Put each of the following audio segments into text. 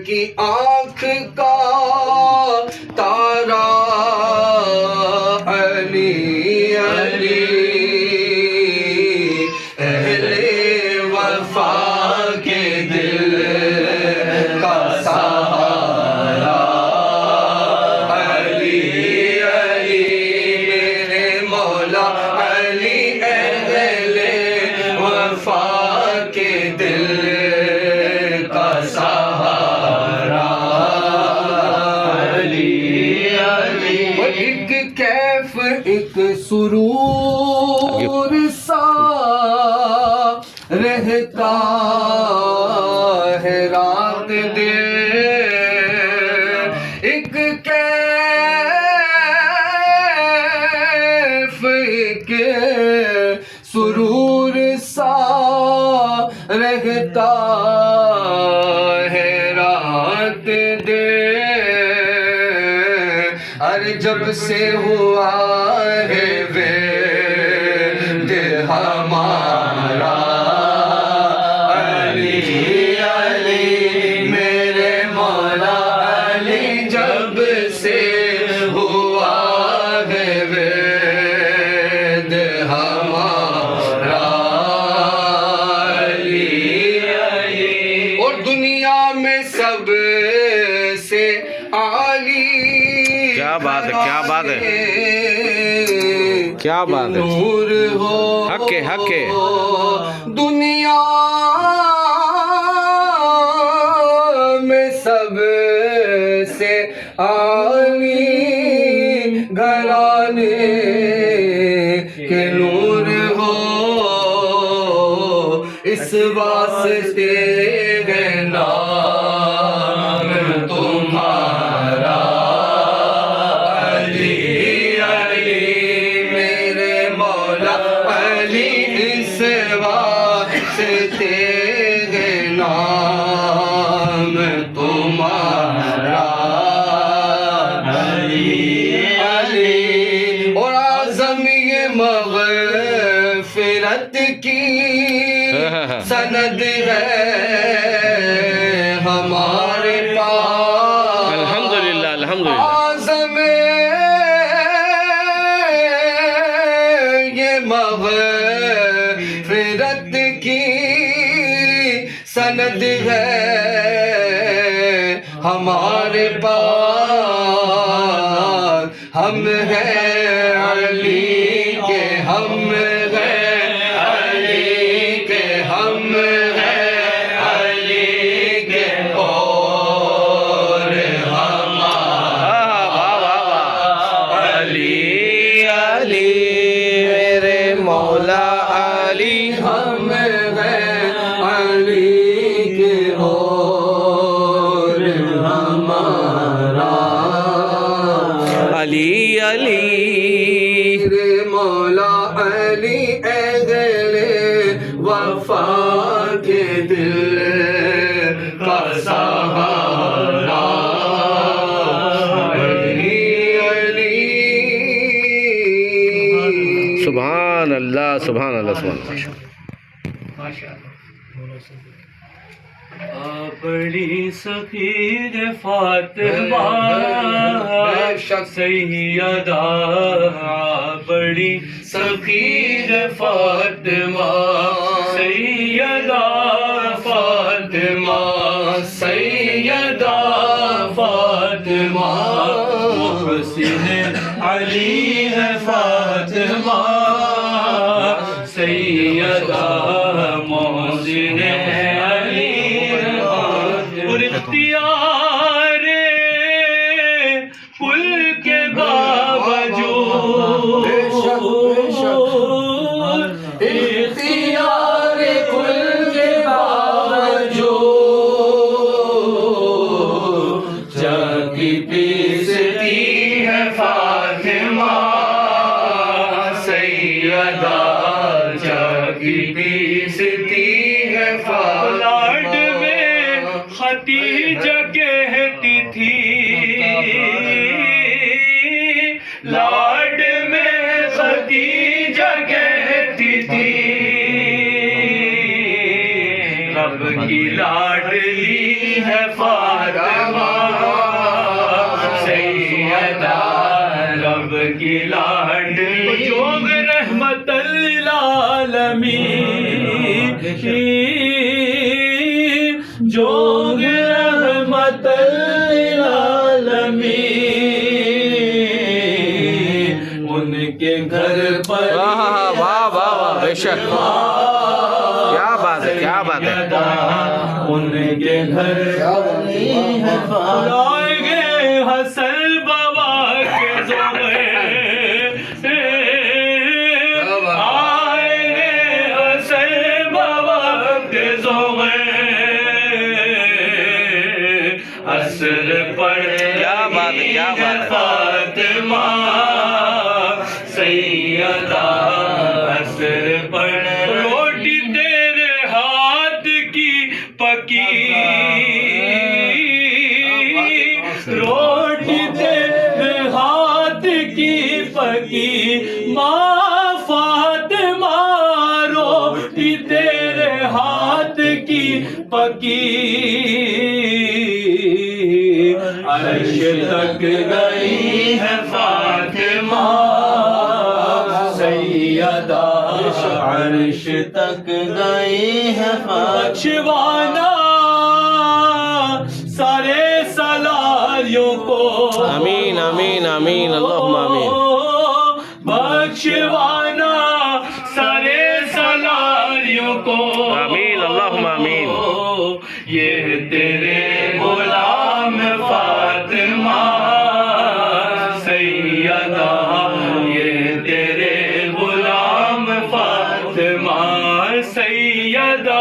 کی آنکھ کا تارا علی علی اہل وفا کے دل کا سہارا علی علی میرے مولا علی اہل وفا کے دل کا سہارا علی علی ایک کیف ایک سرور سا رہتا ہے رات دن ایک کیف ایک سرور سا رہتا ہے رات دن اور جب سے ہوا ہے وید ہمارا علی علی میرے مولا علی جب سے ہوا ہے وید ہمارا علی علی اور دنیا میں سب سے عالی کیا بات ہے کیا بات ہے کیا بات ہے نور ہو حق ہے حق ہے دنیا میں سب سے عالی گھرانے کے نور ہو اس واسطے ہے نام تمہارا علی علی میرے مولا علی اس واسطے ہے نام تمہارا علی علی اور اعظم یہ مغفرت کی سند ہے ہمارے پاس الحمدللہ الحمدللہ اعظم یہ مغفرت کی سند ہے ہمارے پاس ہم ہیں علی کے ہم ہیں علی کے ہم ہیں علی کے اور ہمارا علی علی میرے مولا علی ہم ہیں علی کے اور ہمارا علی علی میرے مولا علی اہل وفا کے دل کا سہارا علی علی سبحان اللہ سبحان اللہ سبحان اللہ بڑی سفید فاطمہ سیدہ بڑی سفید فاطمہ سیدہ فاطمہ سیدہ فاطمہ محسن علی ہے فاطمہ سیدہ محسن علی اور اختیار کل کے باوجود اختیار کل کے باوجود جاگی پیستی ہے فاطمہ سیدہ جاگی پیستی ہے لاڈ فاطمہ میں ختیجہ کہتی تھی لاڈ میں ختیجہ کہتی تھی رب کی لاڈلی ہے فاطمہ سیدہ رب کی لاڈلی جوگ رحمت للعالمین جوگ رحمت للعالمین ان کے گھر پر واہ واہ واہ واہ بے شک کیا بات ہے کیا بات ہے ان کے گھر لائے گے حسن بابا کے زمرے آئے گے حسن بابا کے زمرے عصر پڑھ کیا بات ہے کیا بات ہے فاطمہ سیدہ عصر پڑھ روٹی تیرے ہاتھ کی پکی روٹی تیرے ہاتھ کی پکی ماں فاطمہ روٹی تیرے ہاتھ کی پکی عرش تک گئی ہے فاطمہ سیدہ عرش تک گئی ہے بخشوانا سارے سلاریوں کو آمین آمین آمین اللہم آمین بخشوانا سارے سلاریوں کو آمین اللہم آمین یہ تیرے غلام فاطمہ سیدہ یہ تیرے غلام فاطمہ سیدہ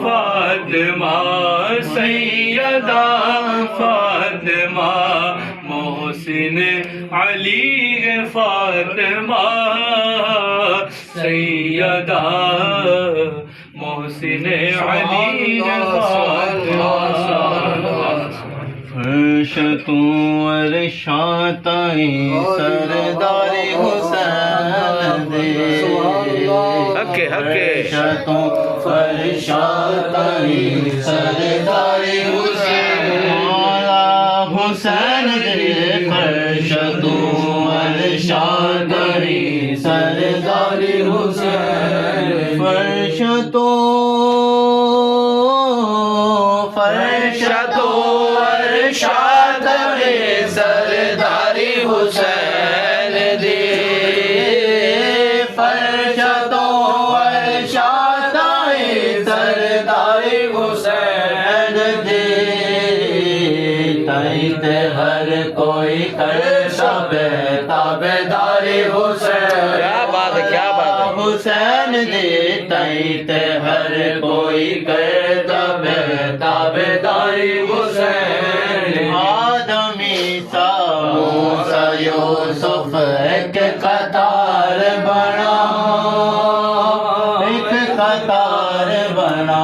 فاطمہ سیدہ فاطمہ محسن علی فاطمہ سیدہ محسن علی فرشتوں ورشاتائیں سردار حسین دے حق حق فرشتوں فرشاتائیں سردار حسین مولا حسین دے فرشتوں ورشاتائیں سردار حسین فرشتوں ارشاد میں سرداری حسین دے فرشتوں ارشاد میں سرداری حسین دے تائید ہر کوئی کر سب تابعداری حسین کیا بات ہے کیا بات ہے حسین دے تائید ہر کوئی کر تابعداری حسین آدمی سا موسیٰ یوسف ایک قطار بنا ایک قطار بنا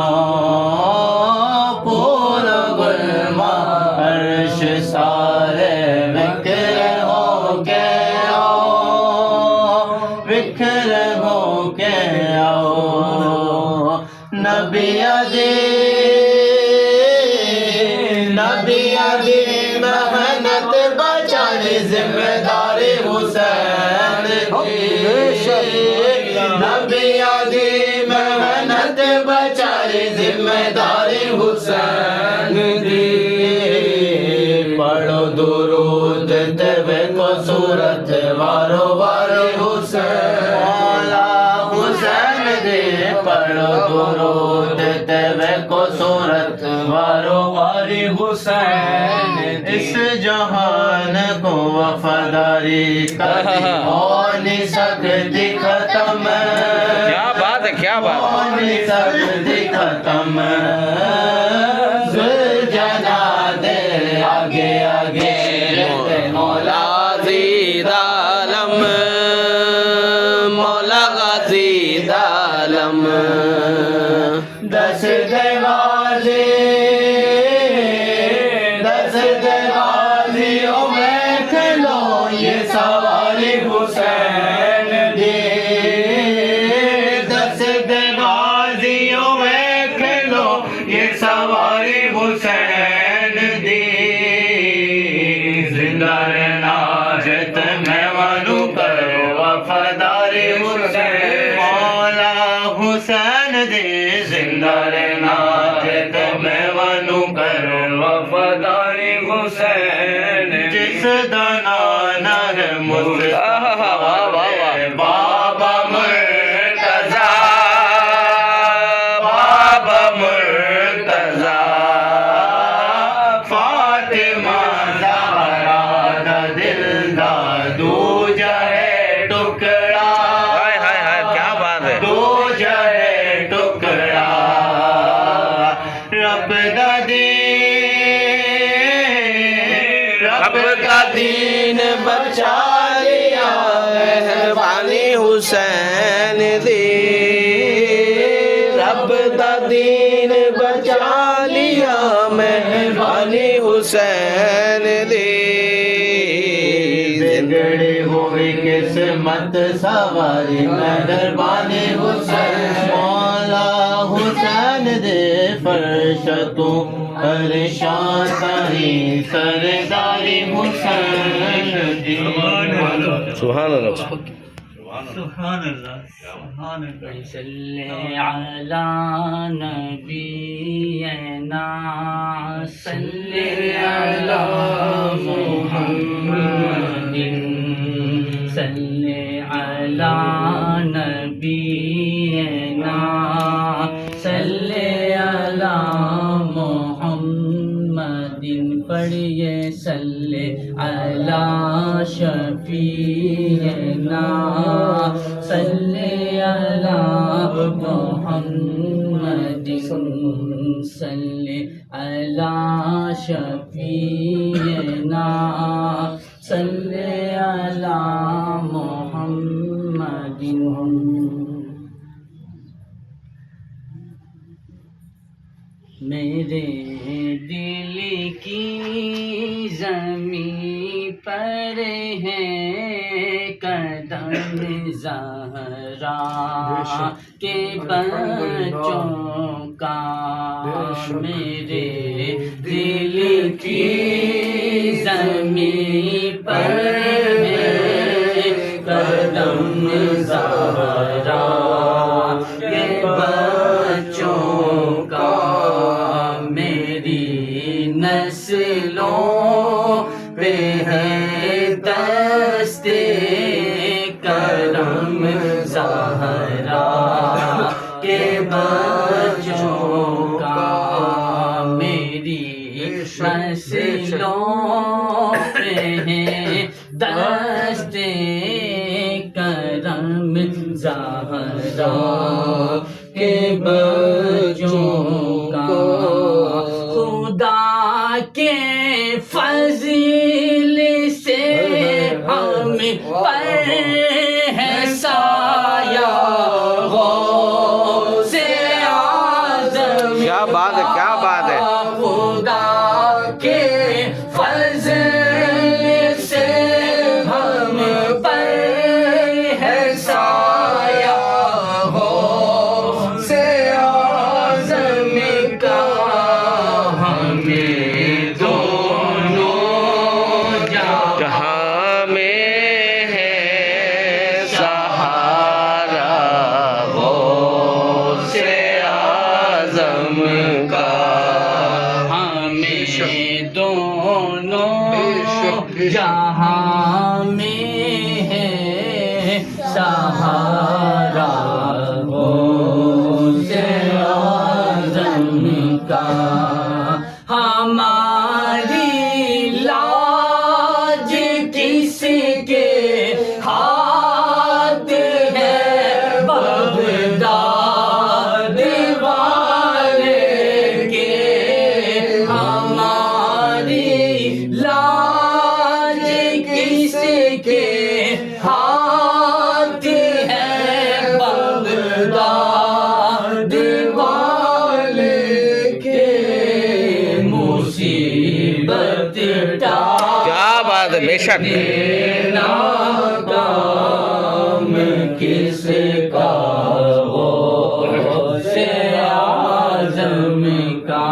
پورا گلما عرش سارے بکھر ہو کے آؤ بکھر ہو کے آؤ نبی دی محنت بچانے ذمہ داری حسین نبی دی محنت بچانے ذمہ داری حسین دی پڑھو درود تبے کو صورت وارو وارو حسین مولا حسین دے پڑھو درود تبے کو صورت وارو واری حسین اس جہان کو وفاداری کبھی ہو نہیں سکتی ختم کیا بات ہے کیا بات ہے ہو نہیں سکتی ختم ذوالجلال دے آگے آگے رہتے مولا غازی عالم مولا غازی عالم دس دروازیوں میں کھلو یہ سواری حسین دی دس دروازیوں میں کھلو یہ حسین جس دا نانا ہے مصطفیٰ بابا مرتضیٰ بابا مرتضیٰ فاطمہ زہرا دا دل دا دوجا ہے ٹکڑا ہائے ہائے ہائے کیا بات ہے دوجا ہے ٹکڑا رب دا دین رب کا دین بچا لیا مہربانی حسین دی رب کا دین بچا لیا مہربانی حسین دی بگڑی ہوئی قسمت سواری مہربانی حسین مولا حسین دے فرش تو پریشان تاری سرداری حسین دی سبحان اللہ سبحان اللہ سبحان اللہ صلی علی نبینا صلی علی محمد صلی علی نبینا صلی علی محمد پڑھیے صلی علی شفیعنا صلی علی محمد صلی علی شفیعنا صلی علی محمد میرے دل کی زمین پر ہے قدم زہرا کے بچوں کا میرے دل کی زمین پر ہے قدم زہرا کے بچوں کا میری نسلوں پہ ہے دست کرم زہرا کے بچوں کا میری نسلوں پہ ہے دست کرم زہرا کے بچوں کا خدا کے فضل سے ہم پر ہے سایہ غوث اعظم کیا بات ہے کیا بات ہے خدا کے فضل سے ہم پر ہے سایہ غوث اعظم کا ہمیں دونوں جہاں میں ہے سہارا غوث اعظم کا ہمیں دونوں جہاں میں ہے سہارا غوث اعظم کا ہماری لاج کس کے ہاتھ ہے بغداد والے کے ہماری لاج کس کے ہاتھ ہے بغداد والے کے مصیبت کیا بات ہے بے شک کام کس کا غوث اعظم کا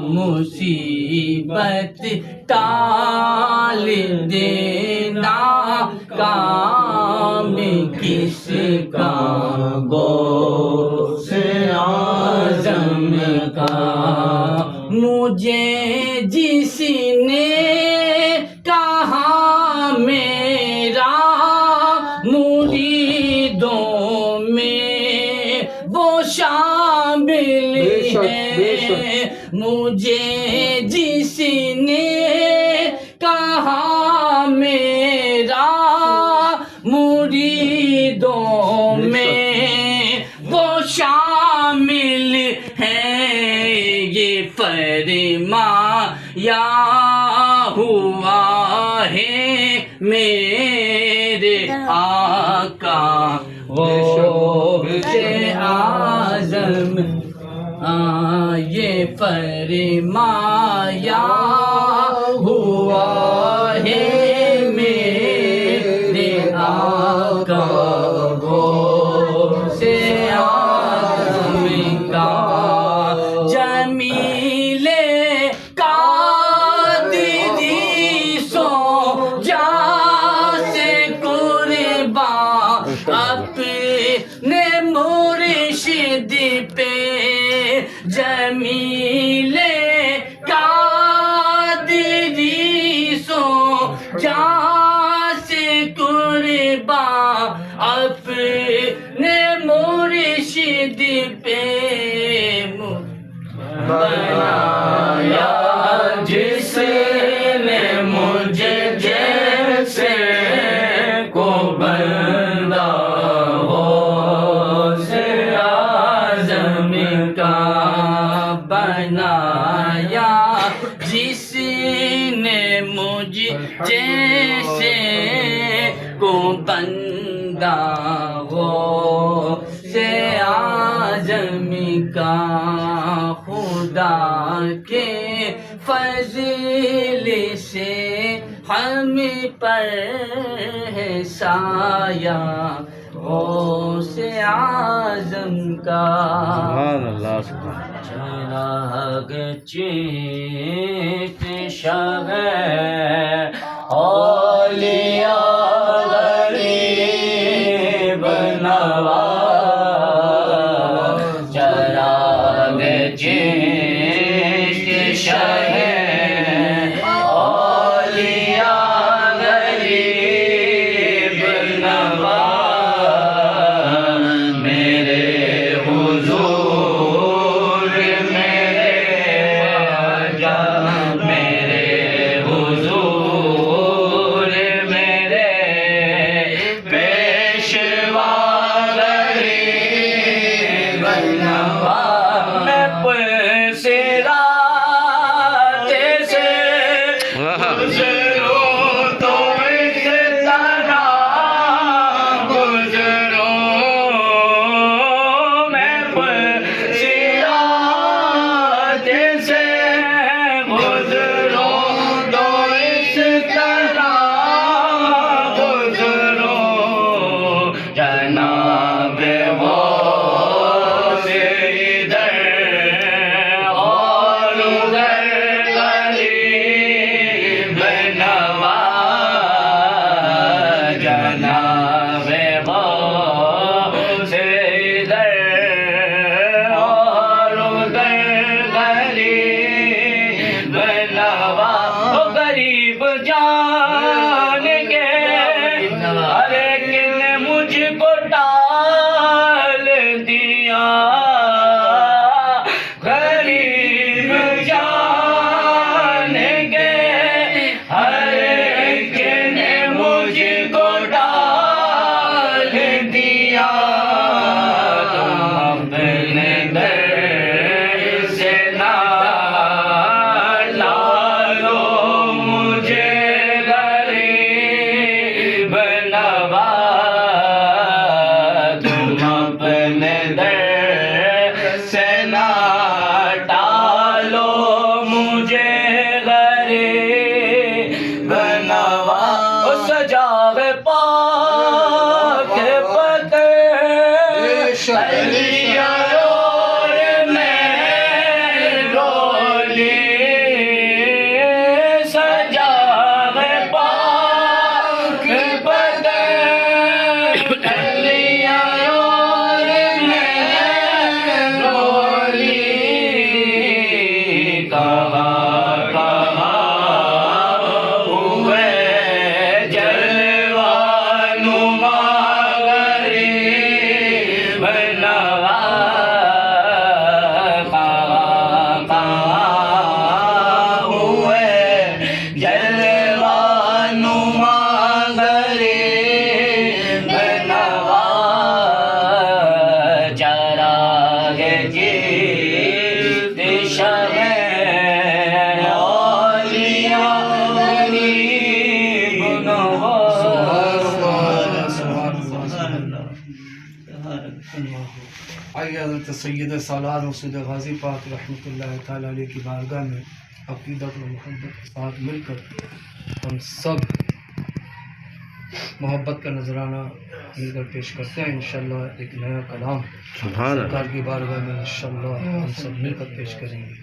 مصیبت ٹال دینا کام کس کا غوث اعظم کا مجھے جس نے کہا میرا مریدوں میں وہ شامل ہے، مجھے جس نے کہا میرا مریدوں میں وہ شامل ہے، یہ فرمایا ہوا ہے میرے آقا غوث اعظم، یہ فرمایا ہوا ہے میرے آقا غوث اعظم کا، جمیل قادری سو جا سے قربان اپنے مرشد پہ، جمیل قادری سو جا سے قربان اپنے مرشد پہ، بنایا جس نے مجھے جیسے کو بندہ غوث اعظم کا، بنایا جس نے مجھے جیسے کو بندہ غوث اعظم کا، خدا کے فضل سے ہم پر ہے سایہ غوث اعظم کا، سبحان اللہ سبحان چراغ چیت شب اولیاء غریب نواز، چراغ چیت شب اولیاء غریب نواز، میرے حضور میرے جان، میرے حضور میرے پیشوا غریب نواز، میں پرسرا کہاں کہاں ہوئے جلوہ نما غریب نواز کہاں کہاں ہوئے جلوہ نما غریب نواز چراغ جیت شمع اولیاء غریب نواز آئیے حضرت سید سالار مسعود غازی پاک رحمۃ اللہ تعالیٰ علیہ کی بارگاہ میں عقیدت و محبت کے ساتھ مل کر ہم سب محبت کا نذرانہ مل کر پیش کرتے ہیں انشاءاللہ ایک نیا کلام سبحان اللہ. سرکار کی بارگاہ میں انشاءاللہ ہم سب مل کر پیش کریں گے.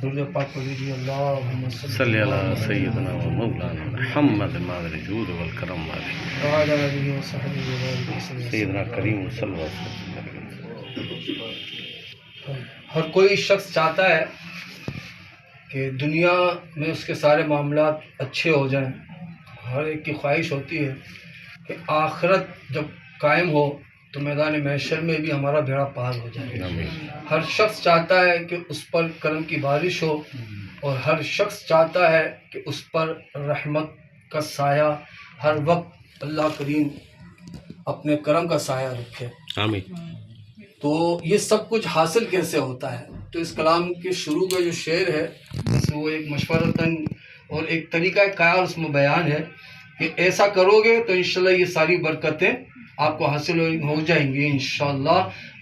درود پاک پڑھیے اللہم صلی علی سیدنا و مولانا محمد مادر جود والکرم والے وعلی آلہ وصحبہ وسلم. سیدنا کریم صلی اللہ علیہ وسلم. ہر کوئی شخص چاہتا ہے کہ دنیا میں اس کے سارے معاملات اچھے ہو جائیں. ہر ایک کی خواہش ہوتی ہے کہ آخرت جب قائم ہو تو میدان محشر میں بھی ہمارا بیڑا پار ہو جائے. ہر شخص چاہتا ہے کہ اس پر کرم کی بارش ہو اور ہر شخص چاہتا ہے کہ اس پر رحمت کا سایہ ہر وقت اللہ کریم اپنے کرم کا سایہ رکھے. آمین. تو یہ سب کچھ حاصل کیسے ہوتا ہے؟ تو اس کلام کے شروع کا جو شعر ہے وہ ایک مشورتاً اور ایک طریقہ کار اس میں بیان ہے کہ ایسا کرو گے تو انشاءاللہ یہ ساری برکتیں آپ کو حاصل ہو جائیں گی انشاءاللہ.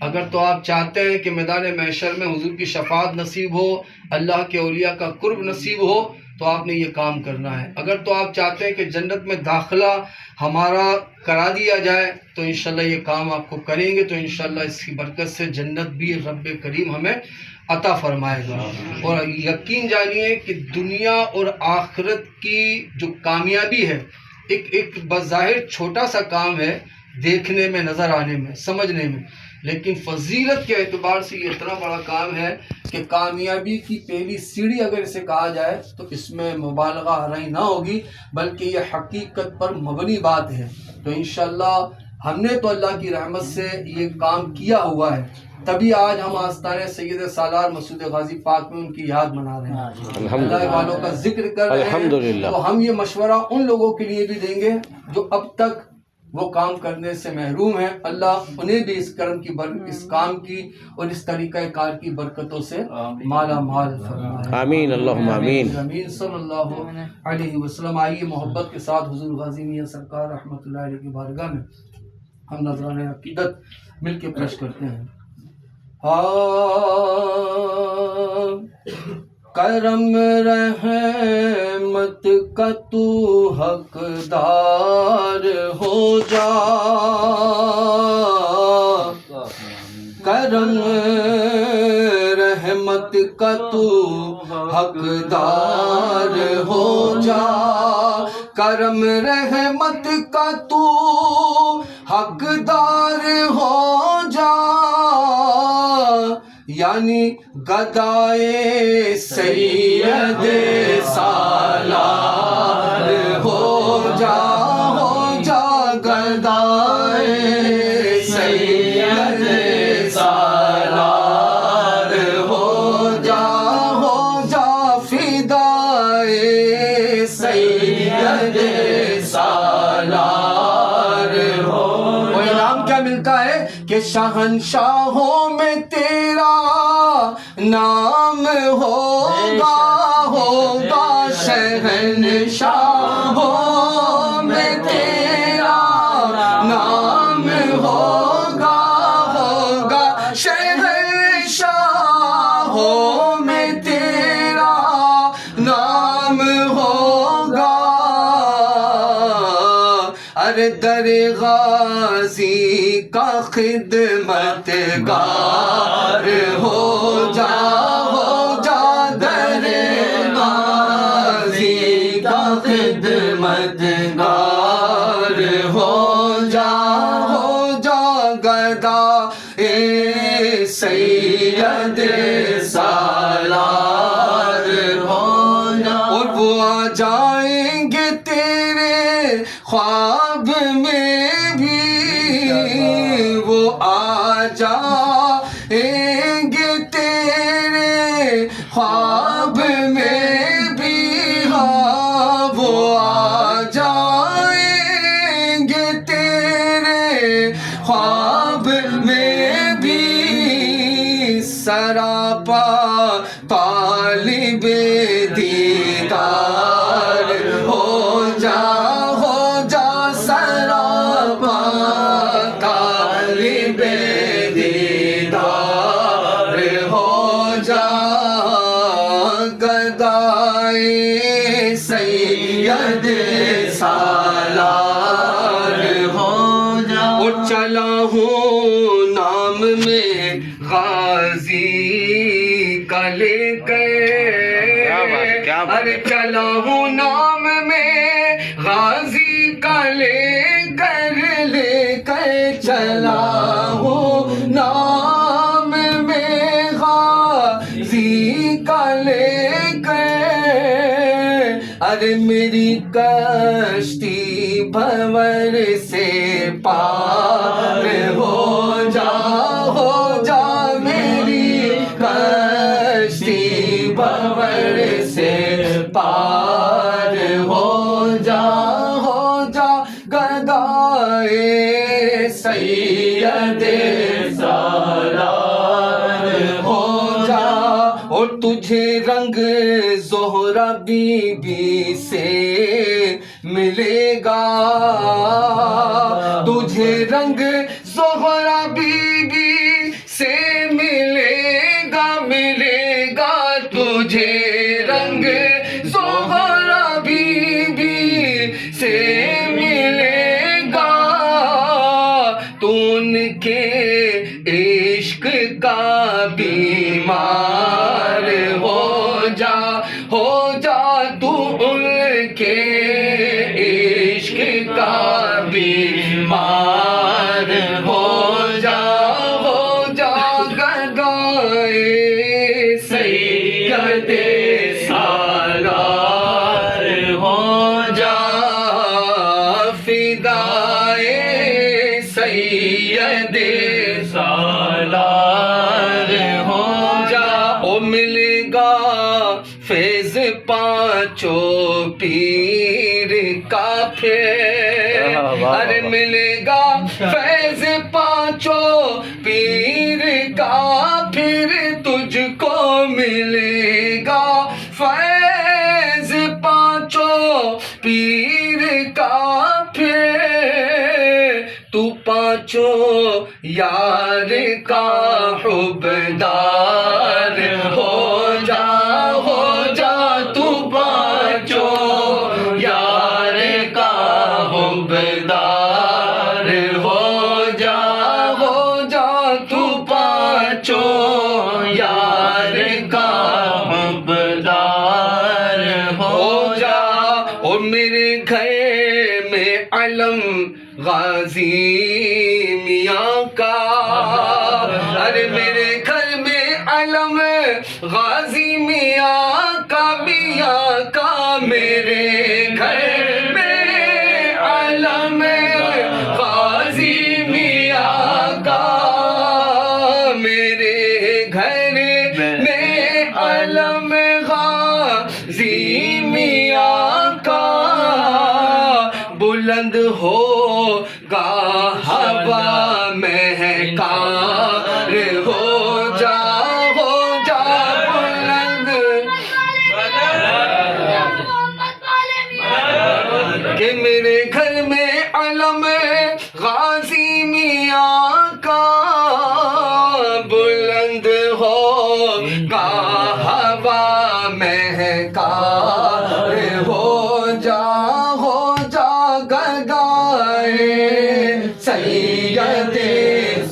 اگر تو آپ چاہتے ہیں کہ میدان محشر میں حضور کی شفاعت نصیب ہو، اللہ کے اولیاء کا قرب نصیب ہو، تو آپ نے یہ کام کرنا ہے. اگر تو آپ چاہتے ہیں کہ جنت میں داخلہ ہمارا کرا دیا جائے تو انشاءاللہ یہ کام آپ کو کریں گے تو انشاءاللہ اس کی برکت سے جنت بھی رب کریم ہمیں عطا فرمائے گا. اور یقین جانیے کہ دنیا اور آخرت کی جو کامیابی ہے ایک بظاہر چھوٹا سا کام ہے دیکھنے میں، نظر آنے میں، سمجھنے میں، لیکن فضیلت کے اعتبار سے یہ اتنا بڑا کام ہے کہ کامیابی کی پہلی سیڑھی اگر اسے کہا جائے تو اس میں مبالغہ آرائی نہ ہوگی بلکہ یہ حقیقت پر مبنی بات ہے. تو انشاءاللہ ہم نے تو اللہ کی رحمت سے یہ کام کیا ہوا ہے، تبھی آج ہم آستانِ سید سالار مسعود غازی پاک میں ان کی یاد منا رہے ہیں، اللہ والوں کا ذکر کر رہے ہیں. الحمدللہ. تو ہم یہ مشورہ ان لوگوں کے لیے بھی دیں گے جو اب تک وہ کام کرنے سے محروم ہیں. اللہ انہیں بھی اس کرم کی اس کام کی اور اس طریقہ کار کی برکتوں سے مالا مال فرمائے. آمین اللہم آمین. آمین صلی اللہ علیہ وسلم. آئیے محبت کے ساتھ حضور غازی میاں سرکار رحمۃ اللہ علیہ کی بارگاہ میں ہم نذرانہ عقیدت مل کے پیش کرتے ہیں. کرم رحمت کا تو حقدار ہو جا، کرم رحمت کا تو حقدار ہو جا، کرم رحمت کا تو حقدار ہو جا، یعنی گدائے سید سالار ہو جا گدائے سید سالار ہو جا فدائے سید سالار ہو. وہ انعام کیا ملتا ہے کہ شہنشاہوں میں تیرا نام ہوگا شہنشاہوں میں تیرا نام ہوگا شہنشاہوں میں تیرا نام ہوگا. ارے در غازی کا خدمت گار ہو جا در غازی کا خدمت گار ہو جا گدا اے سید سالار آ جائیں گے تیرے خواب میں بھی، وہ آ جائیں گے تیرے خواب میں بھی، ہاں وہ آ جائیں گے تیرے خواب میں بھی، سراپا طالب دیدار ہو جا سراپا طالب دیدار ہو جا، گدائے سید سالار ہو جا، اور چلا ہوں نام میں غازی کا لے کیا بات، ارے چلا ہوں نام میں غازی کا لے کر چلا ہوں نام میں غازی کا لے کر، ارے میری کشتی بھنور سے پار ہو جا میری کشتی بھنور سے پار ہو جا گدائے سید سالار ہو جا، اور تجھے رنگ زہرا بی بی سے ملے گا، تجھے رنگ زہرا بی بی سے ملے گا تجھے رنگ زہرا بی بی سے ملے گا، تو ان کے عشق کا بیمار ہو جا تو ان کے عشق کا بیمار ہو جا گدائے سید سالار ہو جا، فدائے سید سالار ہو جا، او ملے گا فیض پانچوں پیر کا پھر، ارے ملے گا فیض پانچوں پیر کا پھر، تجھ کو ملے گا فیض پانچوں پیر کا پھر، تو پانچوں یار کا حبدار ہو جا تو پانچوں یار کا حبدار ہو جا تو پانچوں یار کا حبدار ہو جا، اور میرے گھر میں علم غازی میاں کا، ارے میرے گھر میں علم غازی میاں کا میرے گھر میں علم غازی میاں کا، میرے گھر میں علم غازی میاں کا، بلند ہوگا ہوا مہکار ہو جا بلند، کہ میرے گھر میں علم غازی میاں کا، بلند ہوگا ہوا مہکار ہو جا گدائے سید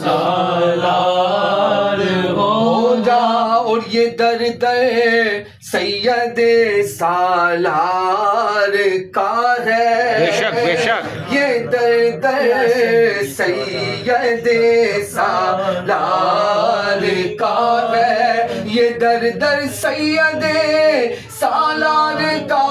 سالار ہو جا، اور یہ در سید سالار کا ہے، بے شک یہ در سید سالار کا ہے، یہ در سید سالار کا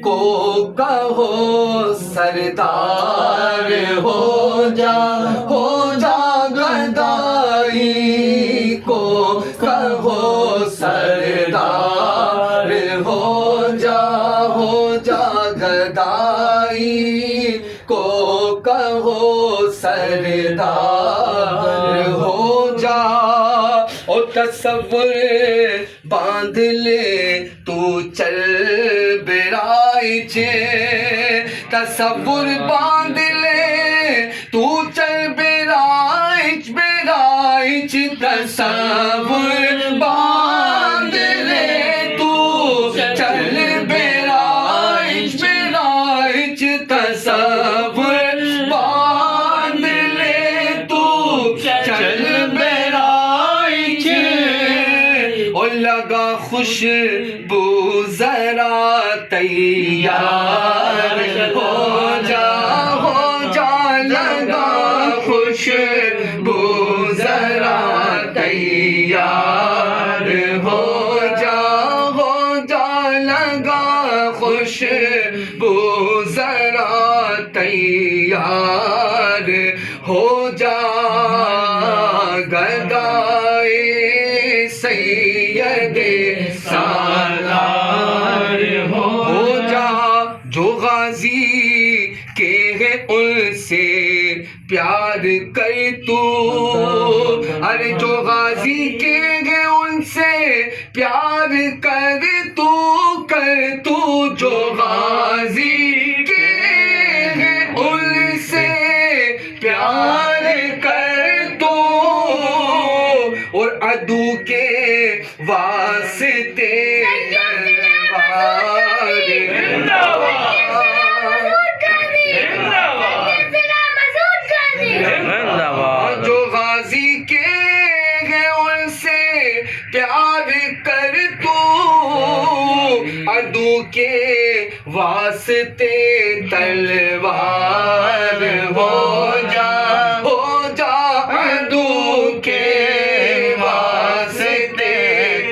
کو کہو سردار ہو جا گدائی کو کہو سردار ہو جا گدائی کو کہو سردار ہو جا اور تصور باندھ لے تو چل برائچ تصور باندھ لے تو چل برائچ تصور باندھ لے تو چل برائچ تصور باندھ لے تو چل برائچ اور لگا خوشبو ذرا تیار ہو جا لگا خوشبو ذرا تیار ہو جا لگا خوشبو ذرا تیار ہو جا گدائے سید سالار ہو جا جو غازی کے ہے ان سے پیار کر تو ارے جو غازی کے ہے ان سے پیار کر تو جو غازی کے ہے ان سے پیار کر تو اور عدو کے واسطے جو غازی کے ہیں ان سے پیار کر تو عدو کے واسطے تلوار ہو جا عدو کے واسطے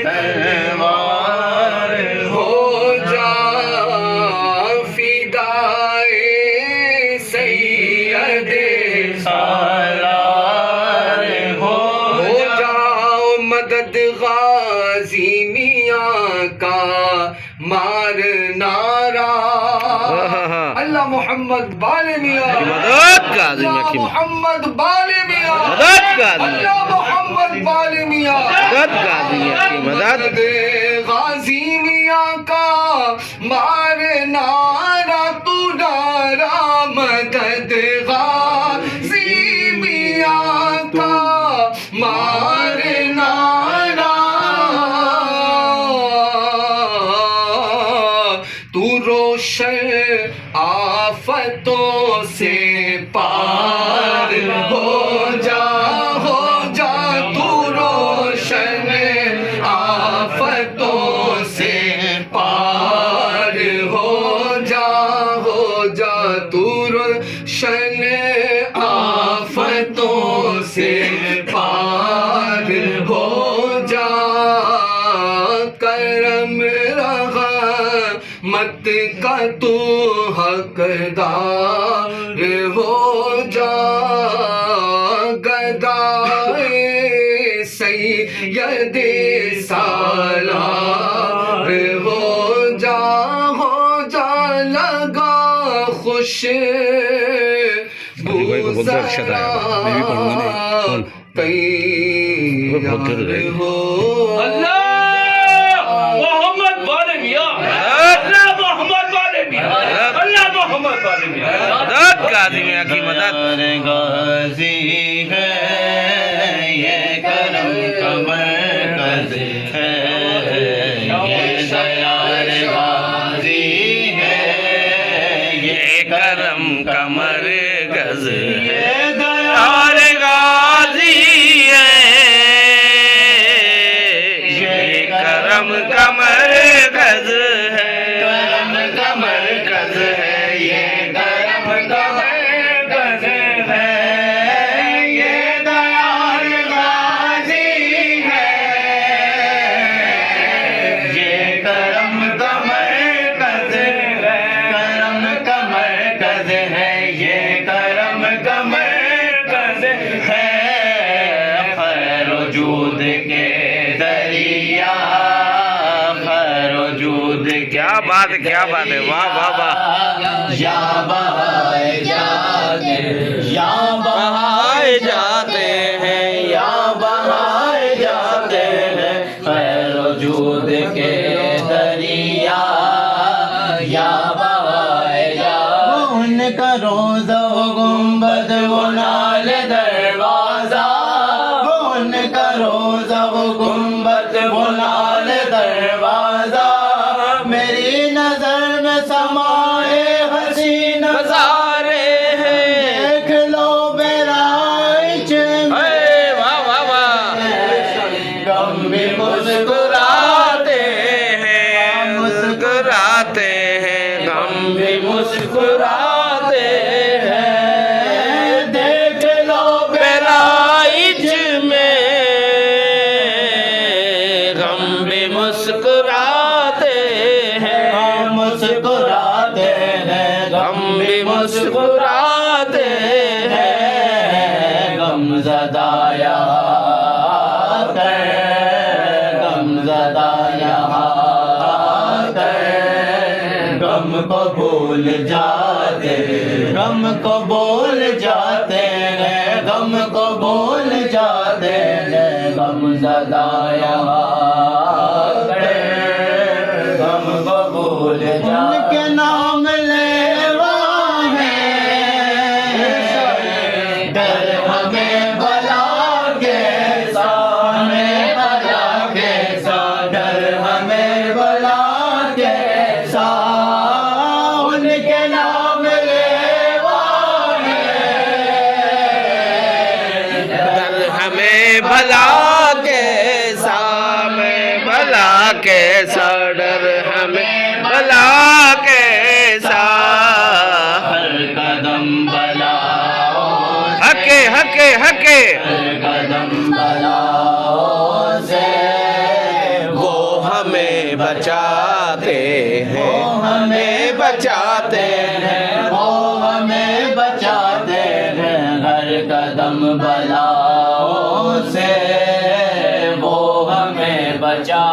تلوار ہو جا فدائے سید سالار ہو جاؤ مدد غازی میاں کا مار نارا اللہ محمد بال میاں اللہ محمد بال میاں اللہ محمد بال میاں مدد غازی میاں کا مار نارا تو نارا مدد غازی میاں کا مار نارا تو روشن آفتوں سے پار ہو جا تو روشن آفتوں سے پار ہو جا تو روشن آفتوں سے پار ہو جا کرم رحمت کا تو حقدار ہو جا گدائے سید سالار ہو جا لگا خوش تیار ہو محمد والے میاں اللہ محمد والے میاں اللہ محمد والے میاں غازی میاں کی مدد غازی ہے یہ کرم کا مرکز ہے یہ سیار غازی ہے یہ کرم کا مرکز ہے دیار غازی ہے یہ کرم کا مرکز ہے کرم کا مرکز ہے یہ کرم کا مرکز ہے یہ دیار غازی ہے یہ کرم کا مرکز ہے کیا بات ہے، واہ واہ واہ. یا بہائے جاتے یا بہائے جاتے ہیں یا بہائے جاتے ہیں خیر وجود کے دریا یا بہائے جاتے ان کا روزہ و گنبد و نال دروازہ ان کا روزہ و گنبد و نال دروازہ میری نظر میں سمائے حسین نظارے ہیں. دیکھ لو بیرائچ اے واہ واہ واہ. غم بھی مسکراتے ہیں مسکراتے ہیں غم بھی مسکراتے ہیں. دیکھ لو بیرائج میں غم بھی مسکراتے ہیں مسکراتے ہیں غم بھی مسکراتے ہیں. غم زدہ یہاں کر غم زدہ یہاں کر غم کو بھول جاتے غم کو بھول جاتے ہیں غم کو بھول جاتے ہیں غم زدہ یہاں کر غم کو بھول جاتے ان کے نام لیوا ہے ڈر ہمیں بلا کیسا ہمیں بلا کیسا ڈر ہمیں بلا کیسا ان کے نام لیوا ہے در ہمیں بھلا کیسا میں بھلا کیسا ڈر ہمیں بھلا کیسا. ہر قدم بلا ہکے ہکے ہکے ہر قدم بلا سے وہ ہمیں بچاتے ہیں وہ ہمیں بچاتے ہیں وہ ہمیں بچاتے ہیں ہر قدم بلا سے وہ ہمیں بچا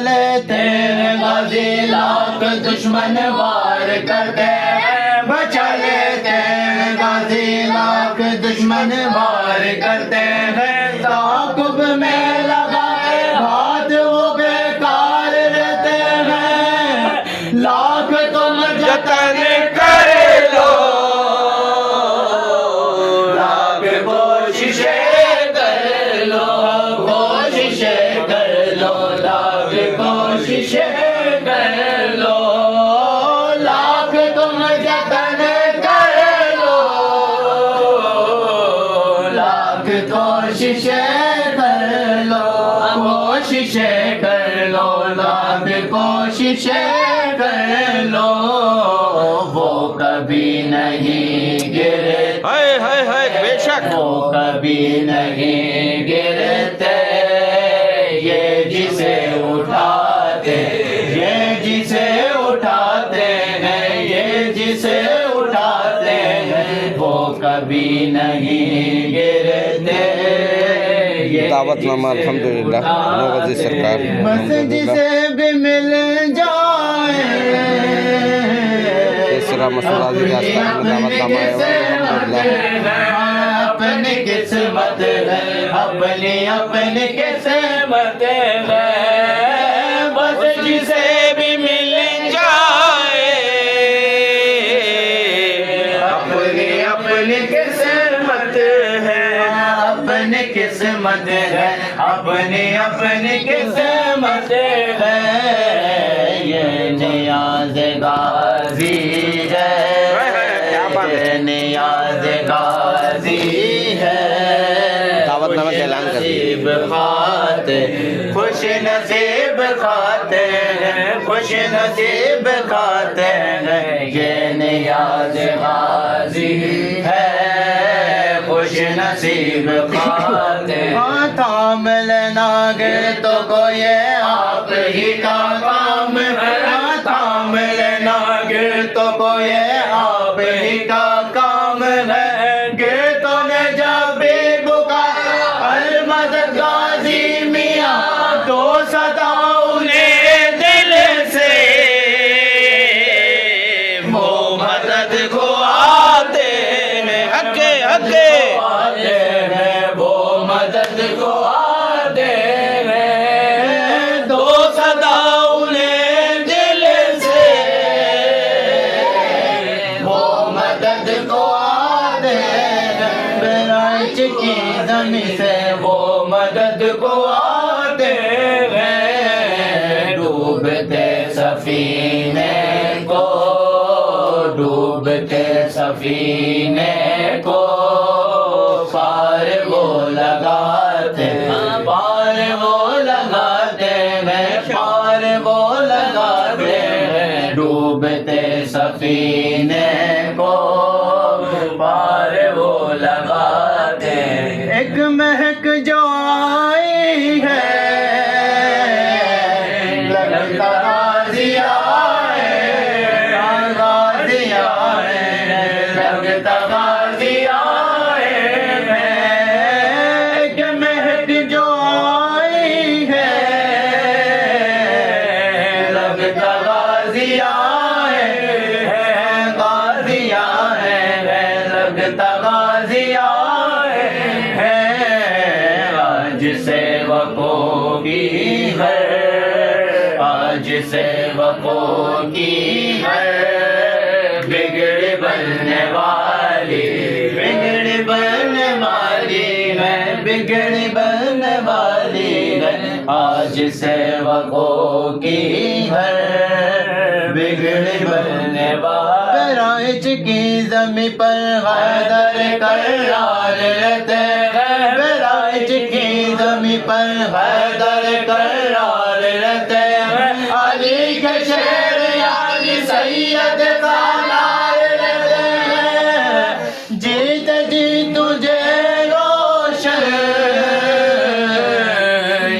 لیتے ہیں غازی لاکھ دشمن وار کرتے ہیں بچا لیتے ہیں غازی لاکھ دشمن وار کرتے ہیں تعاقب میں لگائے ہاتھ وہ بیکار رہتے ہیں لاکھ تم جتن کر لو لاکھ کوششیں کر لو کوششیں کر لو لاکھ کوششیں کر لو لاکھ تم جتن کر لو لاکھ کوششیں کر لو کوششیں کر لو لاکھ کوششیں کر لو وہ کبھی نہیں گرے ہائے ہائے ہائے بے شک. وہ کبھی نہیں گرتے یہ جسے اٹھاتے یہ جسے اٹھاتے ہیں یہ جسے اٹھاتے ہیں وہ کبھی نہیں گرتے دعوت نامہ الحمدللہ نوغزی سرکار بس جسے بھی مل جائے تیسرا مسئلہ عزیز آستان میں دعوت نامہ ہے الحمدللہ. اپنی قسمت ہے اپنی قسمت ہے بس جسے بھی مل جائے اپنی قسمت ہے اپنی قسمت ہے اپنی قسمت ہے یہ نیاز غازی ہے یہ نیاز غازی ہے دعوت نامہ کا اعلان کر دیجیے. نصیب کھاتے خوش نصیب کھاتے ہیں خوش نصیب کھاتے ہیں یہ نیاز غازی ہے خوش نصیب کھاتے ہیں تھام لینا گر تو کوئی آپ ہی کا کام ہے تھام لینا گر تو کوئی آپ ہی کا کام ہے گر تو نے جب بھی پکارا المدد غازی میاں تو صدا انہیں دل سے مدد کو آتے ہیں ہکے ہکے وہ مدد کو آتے ہیں دو صدا انہیں دل سے وہ مدد کو آتے ہیں برائچ کی زمین سے وہ مدد کو آتے ہیں ڈوبتے سفینے کو ڈوبتے سفینے کو پار وہ لگاتے پار وہ لگاتے ہیں پار وہ لگاتے ہیں ڈوبتے سفینے کو پار وہ لگاتے ہیں ایک مہک جو آئی ہے لگتا غازی آئے غازی آئے لگتا غازی آئے ایک مہک جو آئی ہے لگتا غازی آئے غازی آئے لگتا غازی آئے آج سے وقو کی ہے آج سے وقو کی ہے بگڑ بننے والی بگڑ بننے والی ہے بگڑ بننے والی ہے آج سے وقو کی ہے بگڑ بننے والی برائچ کی زمین پر حیدر کرار رہتے ہیں برائچ کی زمین پر حیدر کرار رہتے ہیں علی کے شیر یعنی سید سالار رہتے ہیں جیت جی تجھے روشن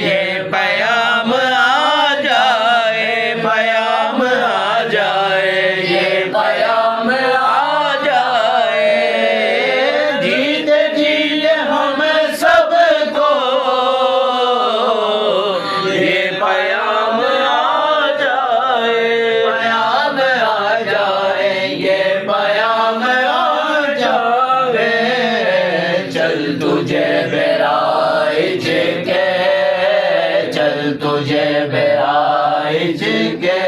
یہ پیام آ جائے پیام آ جائے یہ پیام آ جائے جیت جی ہم سب کو یہ پیام آ جائے پیام آ جائے یہ پیام آ جائے چل تجھے بیرائج کے چل تجھے بیرائج کے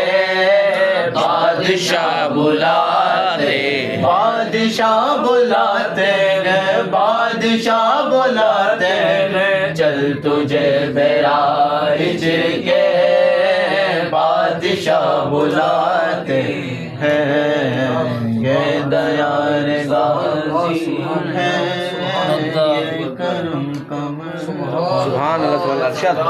بادشاہ بلاتے بادشاہ بلاتے ہیں بادشاہ بلاتے ہیں چل تجھے بیرائج کے بادشاہ بلاتے ہیں یہ دیار غازی ہے یہ کرم کمر سبحان اللہ سبحان اللہ ارشد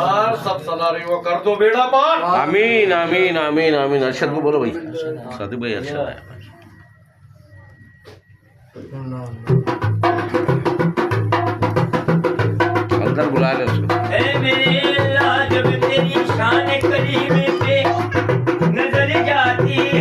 سب سلاری وہ کر دو بیڑا پار آمین آمین آمین آمین ارشد کو بولو بھائی صادق بھائی ارشد آیا اندر بلا لے اس کو اے میرے اللہ جب تیری شان قریب